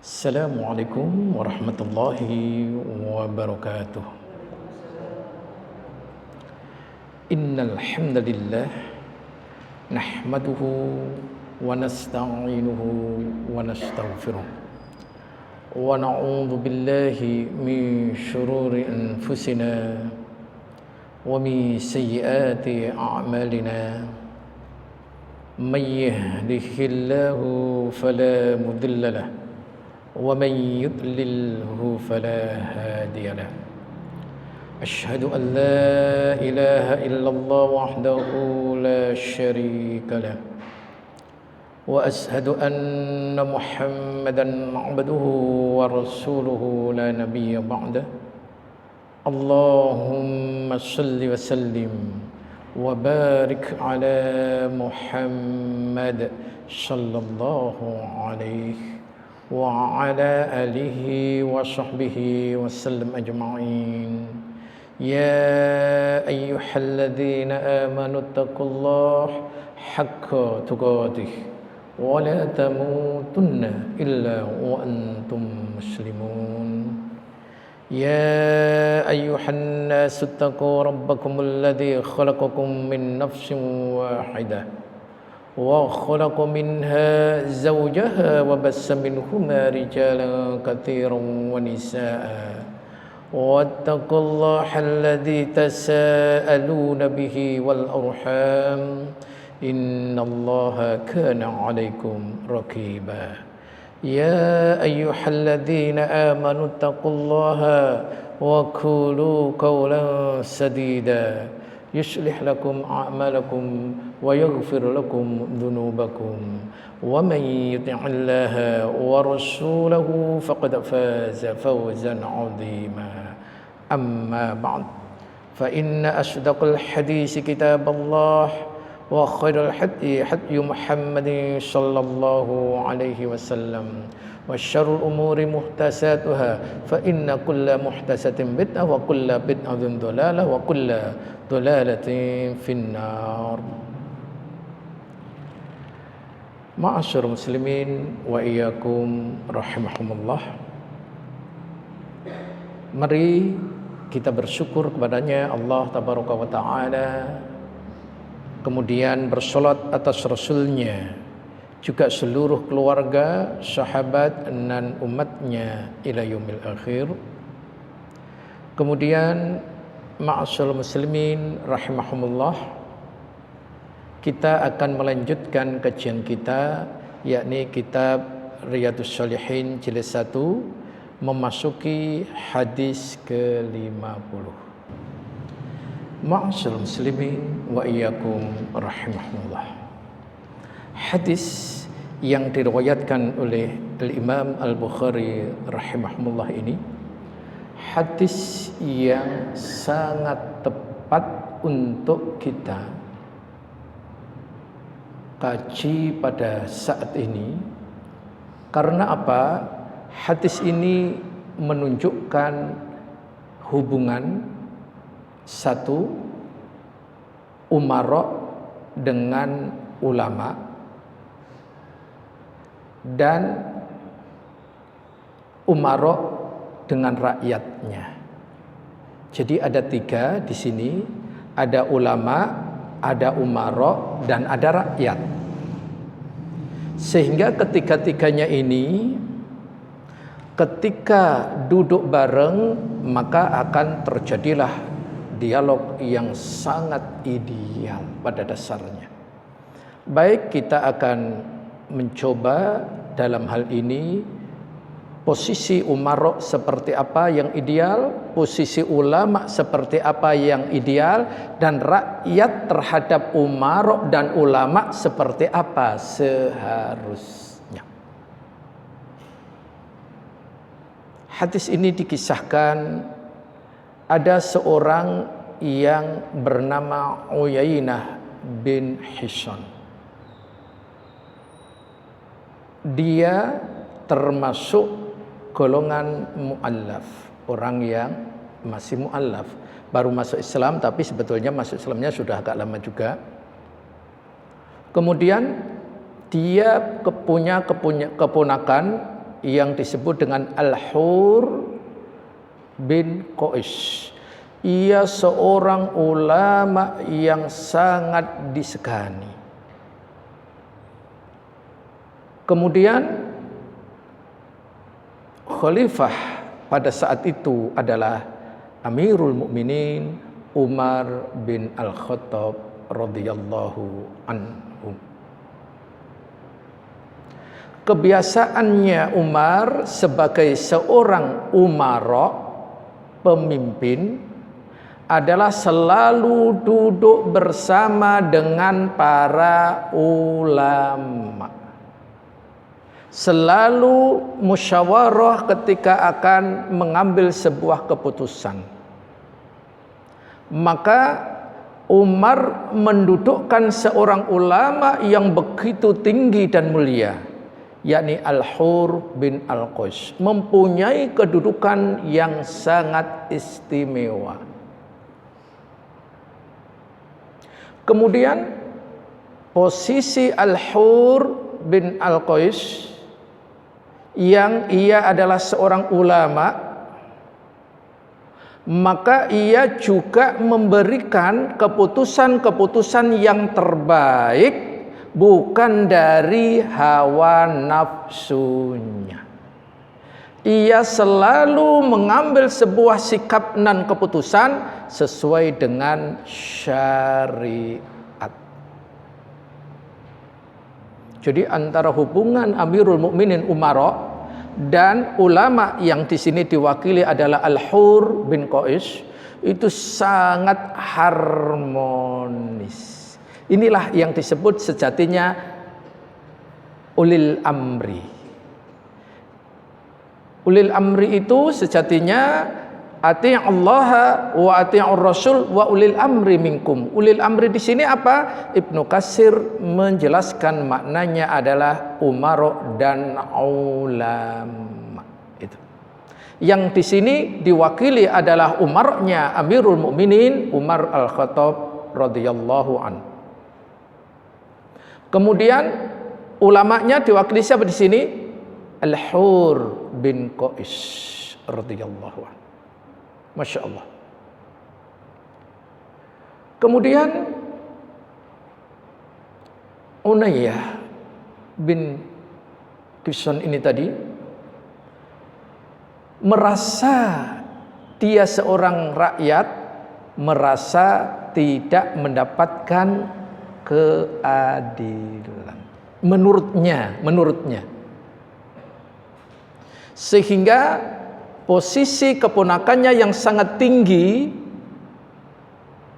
Assalamualaikum warahmatullahi wabarakatuh. Innal hamdalillah nahmaduhu wa nasta'inuhu wa nastaghfiruh. Wa na'udzu billahi min shururi anfusina wa min sayyiati a'malina. May yahdihillahu fala mudilla lahu ومن يضلله فلا هادي له أشهد أن لا إله إلا الله وحده لا شريك له وأشهد أن محمدا عبده ورسوله لا نبي بعده اللهم صل وسلم وبارك على محمد صلى الله عليه وعلى آله وصحبه وسلم أجمعين يا أيها الذين آمنوا اتقوا الله حق تقاته ولا تموتن إلا وأنتم مسلمون يا أيها الناس اتقوا ربكم الذي خلقكم من نفس واحدة وخلق منها زوجها وبث منهما رجالا كثيرا ونساء واتقوا الله الذي تساءلون به والأرحام إن الله كان عليكم رقيبا يا أيها الذين آمنوا اتقوا الله وقولوا قولا سديدا يصلح لكم أعمالكم ويغفر لكم ذنوبكم ومن يطع الله ورسوله فقد فاز فوزا عظيما أما بعد فإن أصدق الحديث كتاب الله وخير الهدي هدي محمد صلى الله عليه وسلم وشر الأمور محدثاتها فإن كل محدثة بدعة وكل بدعة ضلالة وكل ضلالة في النار. Ma'asyiral muslimin wa iyyakum rahimahumullah. Mari kita bersyukur kepadanya Allah tabaraka wa taala, kemudian bersolat atas rasulnya, juga seluruh keluarga, sahabat dan umatnya ila yaumil akhir. Kemudian ma'asyiral muslimin rahimahumullah, kita akan melanjutkan kajian kita, yakni kitab Riyadhus Shalihin jilid 1, memasuki hadis ke-50. Ma'asyiral muslimin wa iyyakum rahimahumullah. Hadis yang diriwayatkan oleh Al-Imam Al-Bukhari rahimahumullah ini hadis yang sangat tepat untuk kita kaji pada saat ini. Karena apa? Hadis ini menunjukkan hubungan satu umarok dengan ulama dan umarok dengan rakyatnya. Jadi ada tiga di sini, ada ulama, ada umarok, dan ada rakyat. Sehingga ketiga-tiganya ini ketika duduk bareng maka akan terjadilah dialog yang sangat ideal pada dasarnya. Baik, kita akan mencoba dalam hal ini posisi umarok seperti apa yang ideal, posisi ulama seperti apa yang ideal, dan rakyat terhadap umarok dan ulama seperti apa seharusnya. Hadis ini dikisahkan ada seorang yang bernama Uyainah bin Hisn. Dia termasuk golongan mu'allaf, orang yang masih mu'allaf, baru masuk Islam, tapi sebetulnya masuk Islamnya sudah agak lama juga. Kemudian dia punya keponakan yang disebut dengan Al-Hur bin Qais. Ia seorang ulama yang sangat disegani. Kemudian khalifah pada saat itu adalah Amirul Mukminin Umar bin Al-Khattab radhiyallahu anhu. Kebiasaannya Umar sebagai seorang umara, pemimpin, adalah selalu duduk bersama dengan para ulama. Selalu musyawarah ketika akan mengambil sebuah keputusan. Maka Umar mendudukkan seorang ulama yang begitu tinggi dan mulia, yakni Al-Hur bin Al-Qais, mempunyai kedudukan yang sangat istimewa. Kemudian posisi Al-Hur bin Al-Qais yang ia adalah seorang ulama, maka ia juga memberikan keputusan-keputusan yang terbaik bukan dari hawa nafsunya. Ia selalu mengambil sebuah sikap dan keputusan sesuai dengan syariat. Jadi antara hubungan Amirul Mukminin Umara dan ulama yang di sini diwakili adalah Al-Hur bin Qais itu sangat harmonis. Inilah yang disebut sejatinya ulil amri. Ulil amri itu sejatinya ati'allaha wa ati'ur rasul wa ulil amri minkum. Ulil amri di sini apa? Ibnu Katsir menjelaskan maknanya adalah umara dan ulama. Itu. Yang di sini diwakili adalah umarnya Amirul Mukminin Umar Al-Khattab radhiyallahu anhu. Kemudian ulamanya diwakili siapa di sini? Al-Hur bin Qais radhiyallahu anhu. Masya Allah. Kemudian Unayyah bin Qison ini tadi merasa dia seorang rakyat, merasa tidak mendapatkan keadilan menurutnya, sehingga posisi keponakannya yang sangat tinggi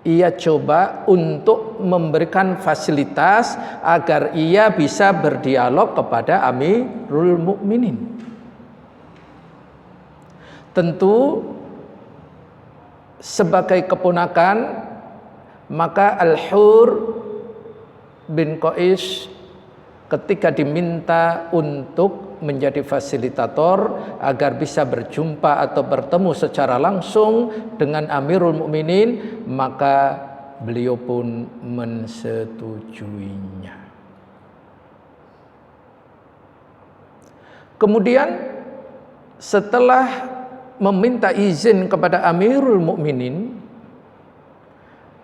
ia coba untuk memberikan fasilitas agar ia bisa berdialog kepada Amirul Mukminin. Tentu sebagai keponakan, maka Al-Hur bin Qais ketika diminta untuk menjadi fasilitator agar bisa berjumpa atau bertemu secara langsung dengan Amirul Mukminin, maka beliau pun mensetujuinya. Kemudian setelah meminta izin kepada Amirul Mukminin,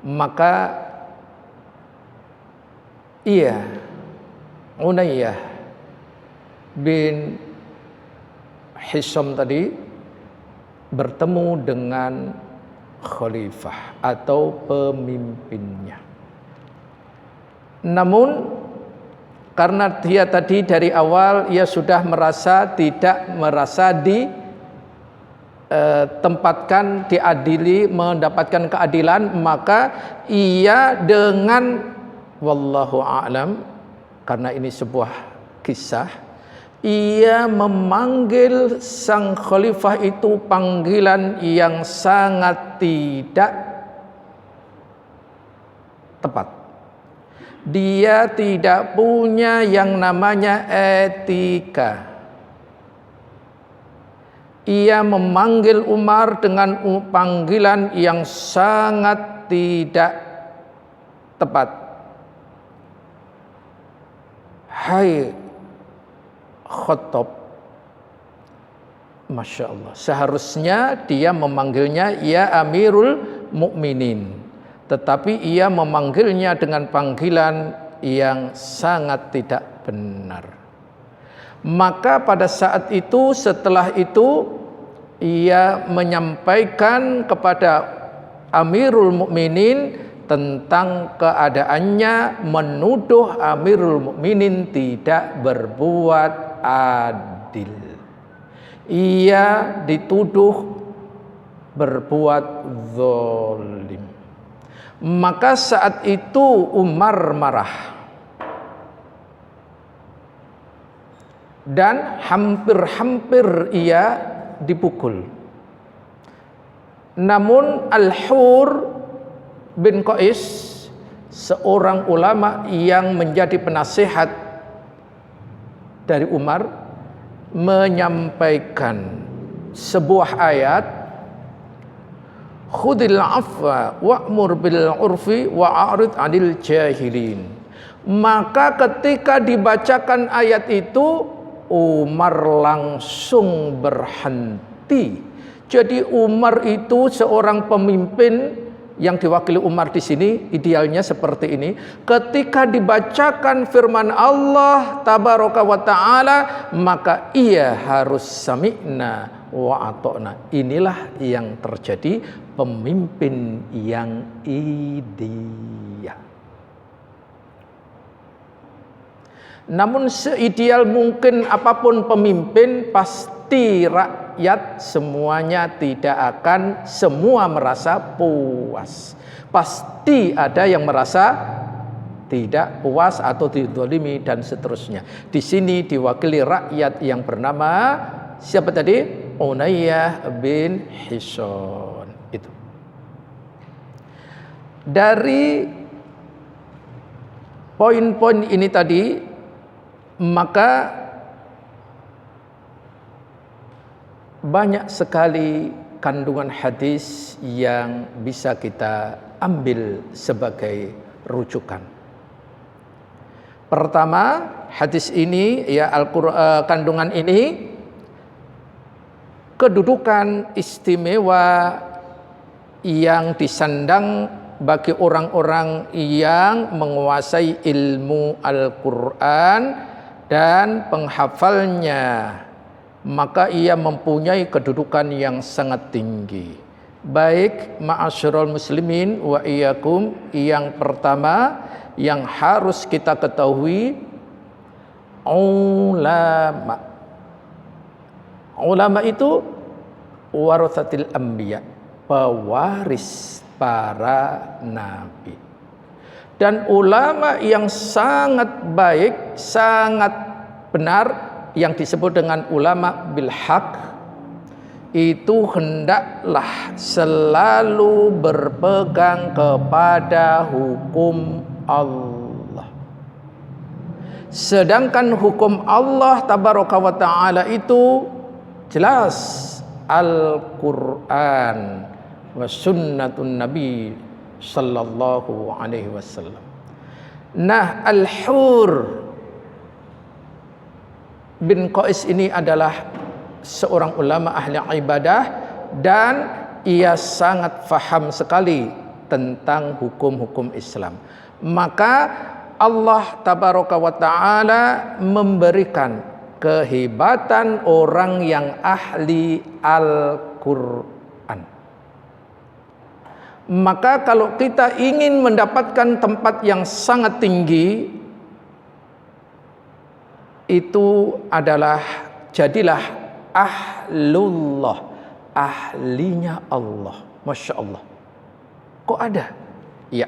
maka Unayyah bin Hisam tadi bertemu dengan khalifah atau pemimpinnya. Namun karena dia tadi dari awal ia sudah tidak merasa ditempatkan, diadili, mendapatkan keadilan, maka ia dengan wallahu a'lam, karena ini sebuah kisah, ia memanggil sang khalifah itu panggilan yang sangat tidak tepat. Dia tidak punya yang namanya etika. Ia memanggil Umar dengan panggilan yang sangat tidak tepat. Hai Khattab, Masya Allah. Seharusnya dia memanggilnya ya Amirul Mukminin, tetapi ia memanggilnya dengan panggilan yang sangat tidak benar. Maka pada saat itu, setelah itu, ia menyampaikan kepada Amirul Mukminin tentang keadaannya, menuduh Amirul Mukminin tidak berbuat adil. Ia dituduh berbuat zalim. Maka saat itu Umar marah dan hampir-hampir ia dipukul. Namun Al-Hur bin Qais, seorang ulama yang menjadi penasihat dari Umar, menyampaikan sebuah ayat, khudil afwa wa'mur bil urfi wa'arid 'anil jahilin. Maka ketika dibacakan ayat itu, Umar langsung berhenti. Jadi Umar itu seorang pemimpin. Yang diwakili Umar di sini idealnya seperti ini. Ketika dibacakan firman Allah tabaraka wa taala, maka ia harus sami'na wa ata'na. Inilah yang terjadi pemimpin yang ideal. Namun seideal mungkin apapun pemimpin, pasti rakyat semuanya tidak akan semua merasa puas. Pasti ada yang merasa tidak puas atau dizalimi dan seterusnya. Di sini diwakili rakyat yang bernama siapa tadi? Unayyah bin Hisn. Itu. Dari poin-poin ini tadi, maka banyak sekali kandungan hadis yang bisa kita ambil sebagai rujukan. Pertama, hadis ini ya kandungan ini kedudukan istimewa yang disandang bagi orang-orang yang menguasai ilmu Al-Quran dan penghafalnya, maka ia mempunyai kedudukan yang sangat tinggi. Baik ma'asyiral muslimin wa iyyakum, yang pertama yang harus kita ketahui, ulama. Ulama itu warathatil anbiya, pewaris para nabi. Dan ulama yang sangat baik, sangat benar, yang disebut dengan ulama bil haq, itu hendaklah selalu berpegang kepada hukum Allah. Sedangkan hukum Allah tabaraka wa ta'ala itu jelas, Al-Quran wa sunnatun Nabi sallallahu alaihi wasallam. Nah, Al-Hur bin Qais ini adalah seorang ulama ahli ibadah dan ia sangat faham sekali tentang hukum-hukum Islam. Maka Allah tabaraka wa ta'ala memberikan kehebatan orang yang ahli Al-Quran. Maka kalau kita ingin mendapatkan tempat yang sangat tinggi, itu adalah jadilah ahlullah, ahlinya Allah. Masya Allah. Kok ada? Ya,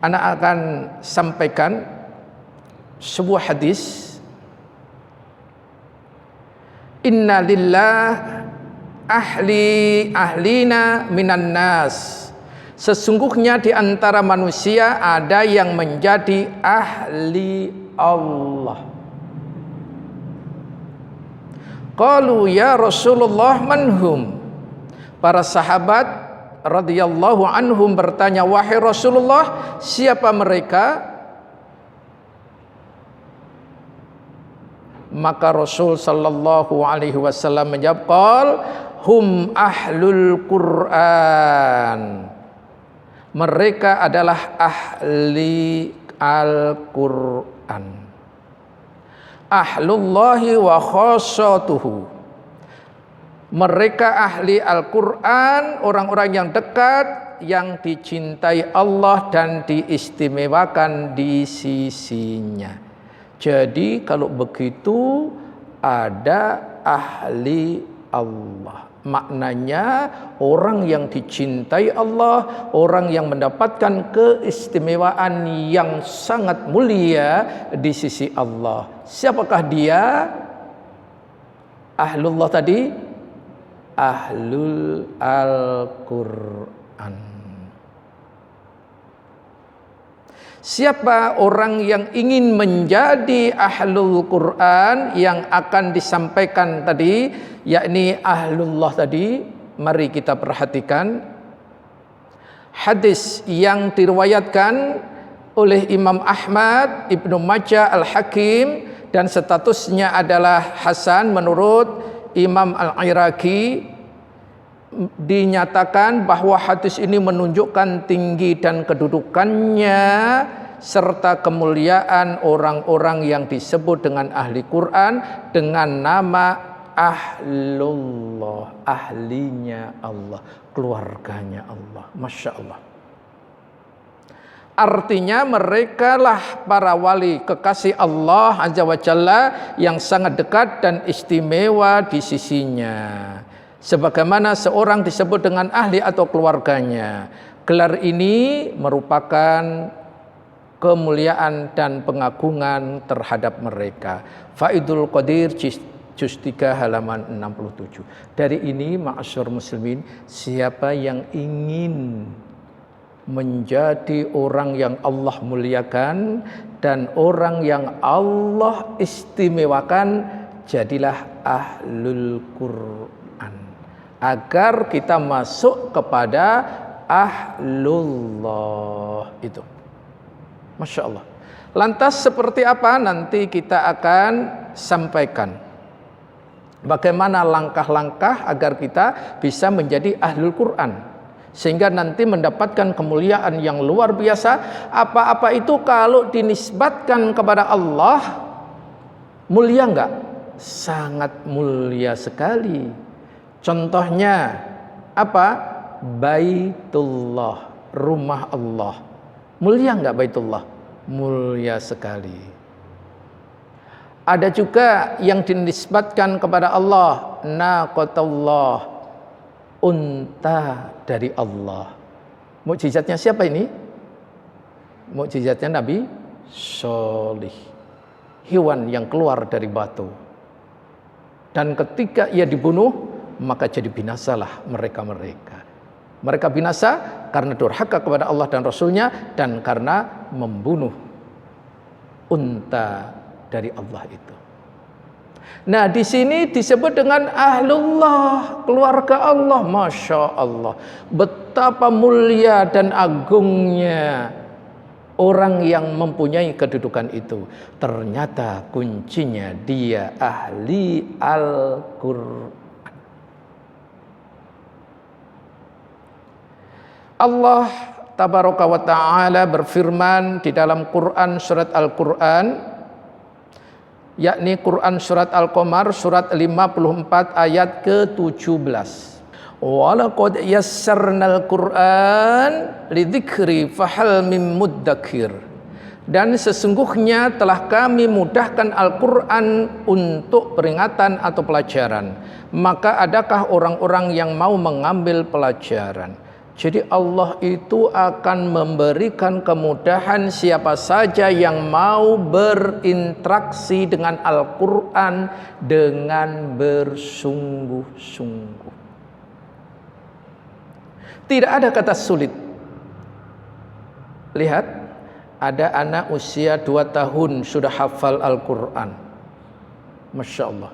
anak akan sampaikan sebuah hadis. Inna lillah ahlina minan nas. Sesungguhnya di antara manusia ada yang menjadi ahli Allah. Qalu ya Rasulullah manhum. Para sahabat radhiyallahu anhum bertanya, wahai Rasulullah, siapa mereka? Maka Rasul sallallahu alaihi wasallam menjawab, qal hum ahlul Qur'an. Mereka adalah ahli Al-Qur'an. Ahlullahi wa khassatuhu. Mereka ahli Al-Qur'an, orang-orang yang dekat, yang dicintai Allah dan diistimewakan di sisinya. Jadi kalau begitu ada ahli Allah. Maknanya orang yang dicintai Allah, orang yang mendapatkan keistimewaan yang sangat mulia di sisi Allah. Siapakah dia? Ahlullah tadi, ahlul Al-Qur'an. Siapa orang yang ingin menjadi ahlul Quran yang akan disampaikan tadi, yakni ahlullah tadi? Mari kita perhatikan hadis yang diriwayatkan oleh Imam Ahmad, Ibnu Majah, Al-Hakim, dan statusnya adalah hasan menurut Imam Al-Iraqi. Dinyatakan bahwa hadis ini menunjukkan tinggi dan kedudukannya serta kemuliaan orang-orang yang disebut dengan ahli Quran dengan nama ahlullah, ahlinya Allah, keluarganya Allah. Masya Allah. Artinya mereka lah para wali kekasih Allah Azza wa Jalla yang sangat dekat dan istimewa di sisinya. Sebagaimana seorang disebut dengan ahli atau keluarganya. Gelar ini merupakan kemuliaan dan pengagungan terhadap mereka. Faidul Qadir juz 3 halaman 67. Dari ini ma'asyur muslimin, siapa yang ingin menjadi orang yang Allah muliakan dan orang yang Allah istimewakan, jadilah ahlul Qur'an. Agar kita masuk kepada ahlullah itu. Masya Allah. Lantas seperti apa nanti kita akan sampaikan. Bagaimana langkah-langkah agar kita bisa menjadi ahlul Quran. Sehingga nanti mendapatkan kemuliaan yang luar biasa. Apa-apa itu kalau dinisbatkan kepada Allah, mulia enggak? Sangat mulia sekali. Contohnya apa? Baitullah, rumah Allah. Mulia enggak Baitullah? Mulia sekali. Ada juga yang dinisbatkan kepada Allah, naqatullah, unta dari Allah. Mukjizatnya siapa ini? Mukjizatnya Nabi Sholih, hewan yang keluar dari batu. Dan ketika ia dibunuh, maka jadi binasalah mereka-mereka. Mereka binasa karena durhaka kepada Allah dan Rasulnya dan karena membunuh unta dari Allah itu. Nah, di sini disebut dengan ahlullah, keluarga Allah. Masya Allah, betapa mulia dan agungnya orang yang mempunyai kedudukan itu. Ternyata kuncinya dia ahli Al-Qur'an. Allah tabaraka wa ta'ala berfirman di dalam Quran surat Al-Quran, yakni Quran surat Al-Qamar surat 54 ayat ke-17. Walaqad yassarnal Qur'an lidzikri fahal mim muddakir. Dan sesungguhnya telah kami mudahkan Al-Quran untuk peringatan atau pelajaran. Maka adakah orang-orang yang mau mengambil pelajaran? Jadi Allah itu akan memberikan kemudahan siapa saja yang mau berinteraksi dengan Al-Quran dengan bersungguh-sungguh. Tidak ada kata sulit. Lihat, ada anak usia 2 tahun sudah hafal Al-Quran. Masya Allah.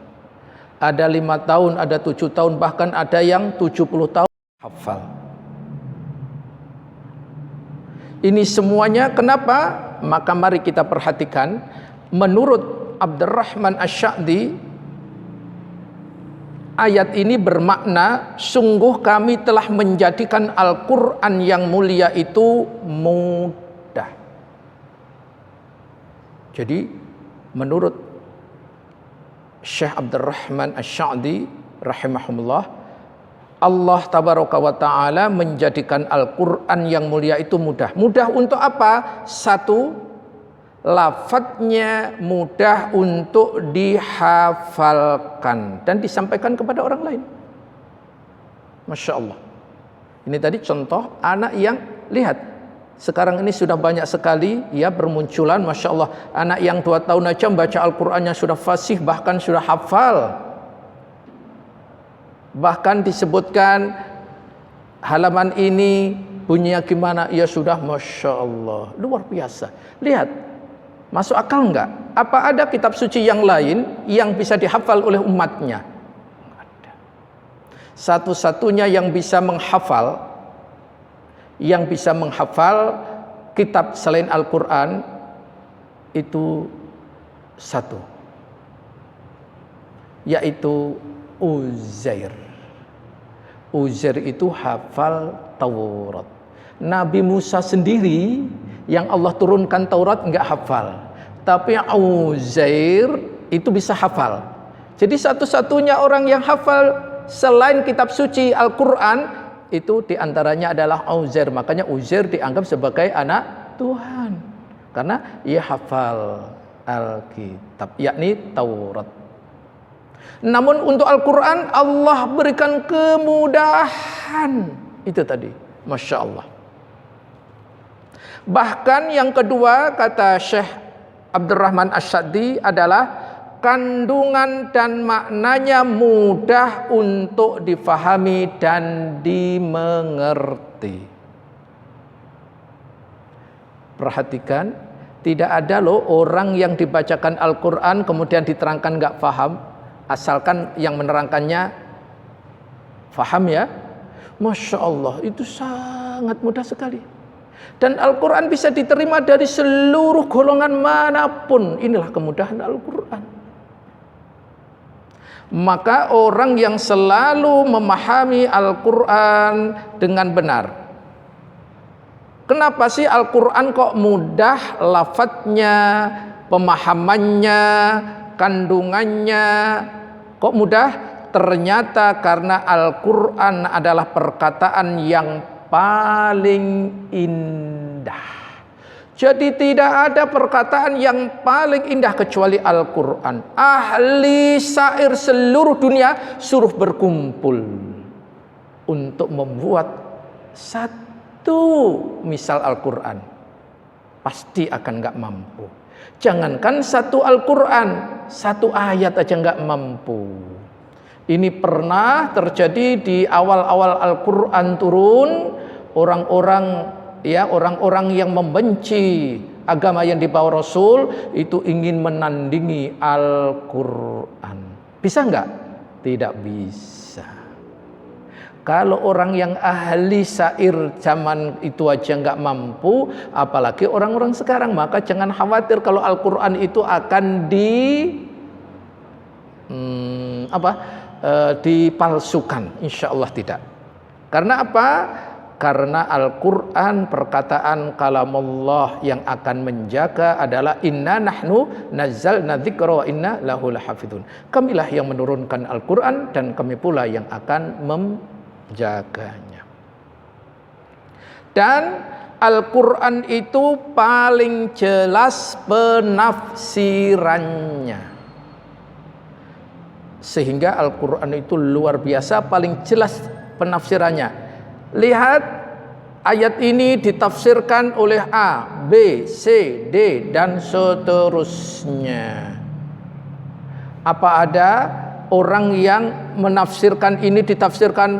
Ada 5 tahun, ada 7 tahun, bahkan ada yang 70 tahun hafal. Ini semuanya kenapa? Maka mari kita perhatikan. Menurut Abdurrahman Asy-Sya'di, ayat ini bermakna sungguh kami telah menjadikan Al-Quran yang mulia itu mudah. Jadi menurut Syekh Abdurrahman Asy-Sya'di rahimahumullah, Allah tabaraka wa ta'ala menjadikan Al-Quran yang mulia itu mudah. Mudah untuk apa? Satu, lafadznya mudah untuk dihafalkan dan disampaikan kepada orang lain. Masya Allah. Ini tadi contoh anak yang, lihat, sekarang ini sudah banyak sekali ya bermunculan, Masya Allah, anak yang 2 tahun aja membaca Al-Qurannya sudah fasih, bahkan sudah hafal. Bahkan disebutkan halaman ini bunyinya gimana, ya sudah Masya Allah, luar biasa. Lihat, masuk akal enggak? Apa ada kitab suci yang lain yang bisa dihafal oleh umatnya? Ada. Satu-satunya yang bisa menghafal kitab selain Al-Quran itu satu, yaitu Uzair. Uzair itu hafal Taurat. Nabi Musa sendiri yang Allah turunkan Taurat enggak hafal, tapi Uzair itu bisa hafal. Jadi satu-satunya orang yang hafal selain kitab suci Al-Quran itu diantaranya adalah Uzair. Makanya Uzair dianggap sebagai anak Tuhan karena ia hafal Alkitab, yakni Taurat. Namun untuk Al-Quran Allah berikan kemudahan. Itu tadi, Masya Allah. Bahkan yang kedua, kata Syekh Abdurrahman Asy-Sya'di, adalah kandungan dan maknanya mudah untuk difahami dan dimengerti. Perhatikan, tidak ada loh orang yang dibacakan Al-Quran kemudian diterangkan gak paham, asalkan yang menerangkannya faham ya. Masya Allah, itu sangat mudah sekali. Dan Al-Quran bisa diterima dari seluruh golongan manapun. Inilah kemudahan Al-Quran. Maka orang yang selalu memahami Al-Quran dengan benar. Kenapa sih Al-Quran kok mudah lafadznya, pemahamannya, kandungannya? Kok mudah? Ternyata karena Al-Quran adalah perkataan yang paling indah. Jadi tidak ada perkataan yang paling indah kecuali Al-Quran. Ahli syair seluruh dunia suruh berkumpul untuk membuat satu misal Al-Quran, pasti akan gak mampu. Jangankan satu Al-Quran, satu ayat aja nggak mampu. Ini pernah terjadi di awal-awal Al-Quran turun, orang-orang yang membenci agama yang dibawa Rasul itu ingin menandingi Al-Quran. Bisa nggak? Tidak bisa. Kalau orang yang ahli syair zaman itu aja nggak mampu, apalagi orang-orang sekarang. Maka jangan khawatir kalau Al-Quran itu akan dipalsukan. Insya Allah tidak. Karena apa? Karena Al-Quran perkataan kalamullah yang akan menjaga adalah inna nahnu nazzalna dzikra wa inna lahu lahafidun. Kamilah yang menurunkan Al-Quran dan kami pula yang akan menjaganya. Dan Al-Quran itu paling jelas penafsirannya. Sehingga Al-Quran itu luar biasa paling jelas penafsirannya. Lihat, ayat ini ditafsirkan oleh A, B, C, D, dan seterusnya. Apa ada orang yang menafsirkan ini ditafsirkan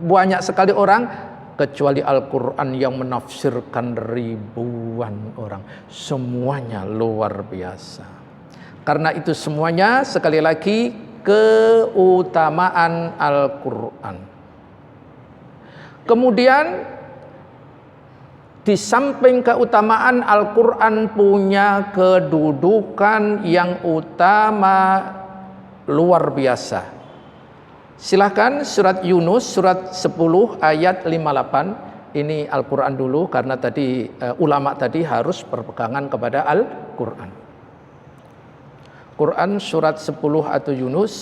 banyak sekali orang? Kecuali Al-Quran yang menafsirkan ribuan orang. Semuanya luar biasa. Karena itu semuanya sekali lagi keutamaan Al-Quran. Kemudian Di samping keutamaan, Al-Quran punya kedudukan yang utama luar biasa. Silahkan surat Yunus surat 10 ayat 58. Ini Al-Quran dulu karena tadi ulama tadi harus berpegangan kepada Al-Quran. Quran surat 10 atau Yunus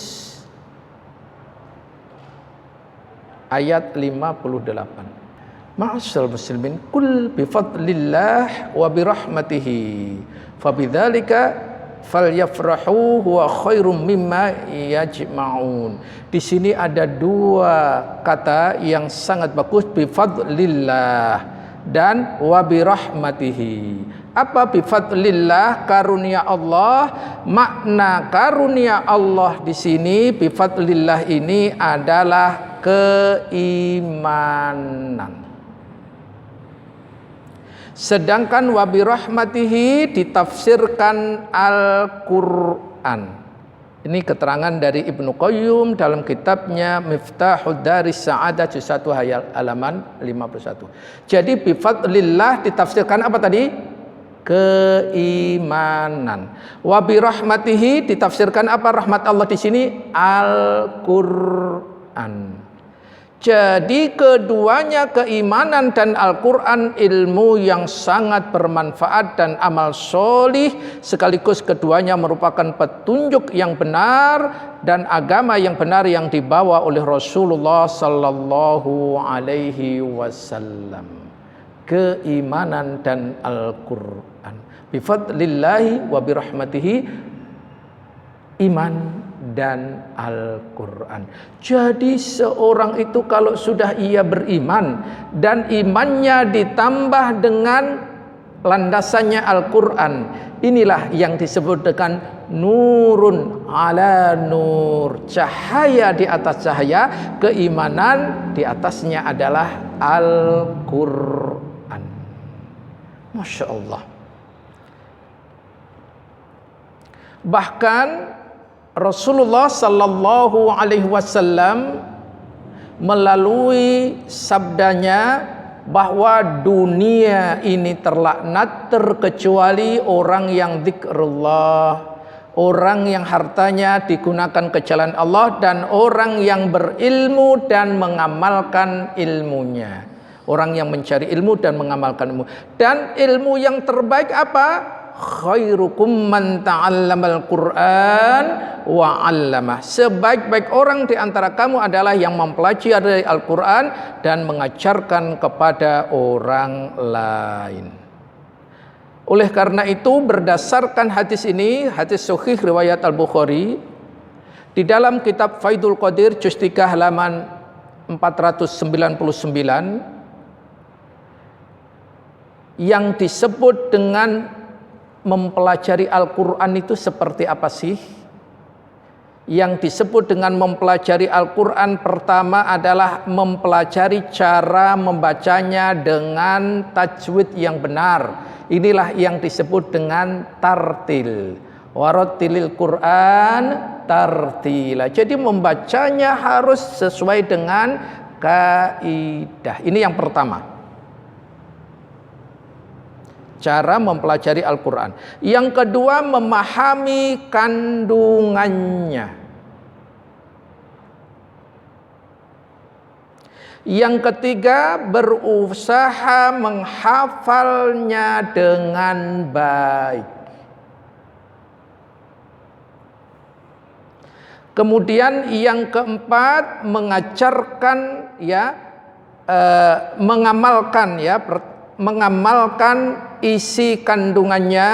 ayat 58. Ma'asyal muslimin, kul bifadlillah wa birahmatihi fabidzalika falyafrahu huwa khairum mimma yajma'un. Di sini ada dua kata yang sangat bagus, bifadlillah dan wa birahmatihi. Apa bifadlillah? Karunia Allah. Makna karunia Allah di sini bifadlillah ini adalah keimanan. Sedangkan wabirahmatihi ditafsirkan Al-Quran. Ini keterangan dari Ibnu Qayyim dalam kitabnya Miftahud Daris Sa'adah juz 1 halaman 51. Jadi bifadlillah ditafsirkan apa tadi? Keimanan. Wabirahmatihi ditafsirkan apa rahmat Allah di sini? Al-Quran. Jadi keduanya, keimanan dan Al-Quran, ilmu yang sangat bermanfaat dan amal solih, sekaligus keduanya merupakan petunjuk yang benar dan agama yang benar yang dibawa oleh Rasulullah Sallallahu Alaihi Wasallam. Keimanan dan Al-Quran. Bifadlillahi wa birahmatihi, iman dan Al-Quran. Jadi seorang itu kalau sudah ia beriman dan imannya ditambah dengan landasannya Al-Quran, inilah yang disebut dengan nurun ala nur, cahaya di atas cahaya, keimanan di atasnya adalah Al-Quran. Masya Allah. Bahkan Rasulullah Sallallahu Alaihi Wasallam melalui sabdanya bahwa dunia ini terlaknat terkecuali orang yang zikrullah, orang yang hartanya digunakan ke jalan Allah, dan orang yang berilmu dan mengamalkan ilmunya. Orang yang mencari ilmu dan mengamalkan ilmu. Dan ilmu yang terbaik apa? Khairukum man ta'allamal Qur'an wa 'allamah. Sebaik-baik orang di antara kamu adalah yang mempelajari Al-Qur'an dan mengajarkan kepada orang lain. Oleh karena itu, berdasarkan hadis ini, hadis sahih riwayat Al-Bukhari, di dalam kitab Faidul Qadir juz 3 halaman 499, yang disebut dengan mempelajari Al-Quran itu seperti apa sih? Yang disebut dengan mempelajari Al-Quran pertama adalah mempelajari cara membacanya dengan tajwid yang benar. Inilah yang disebut dengan tartil. Warattilil Quran tartila. Jadi membacanya harus sesuai dengan kaidah. Ini yang pertama. Cara mempelajari Al-Quran. Yang kedua, memahami kandungannya. Yang ketiga, berusaha menghafalnya dengan baik. Kemudian yang keempat, mengajarkan mengamalkan isi kandungannya,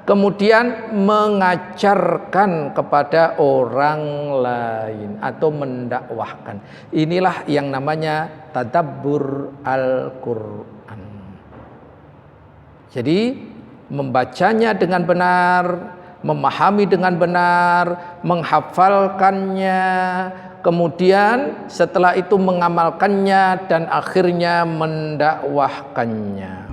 kemudian mengajarkan kepada orang lain atau mendakwahkan. Inilah yang namanya tadabbur Al-Quran. Jadi membacanya dengan benar, memahami dengan benar, menghafalkannya, kemudian setelah itu mengamalkannya dan akhirnya mendakwahkannya.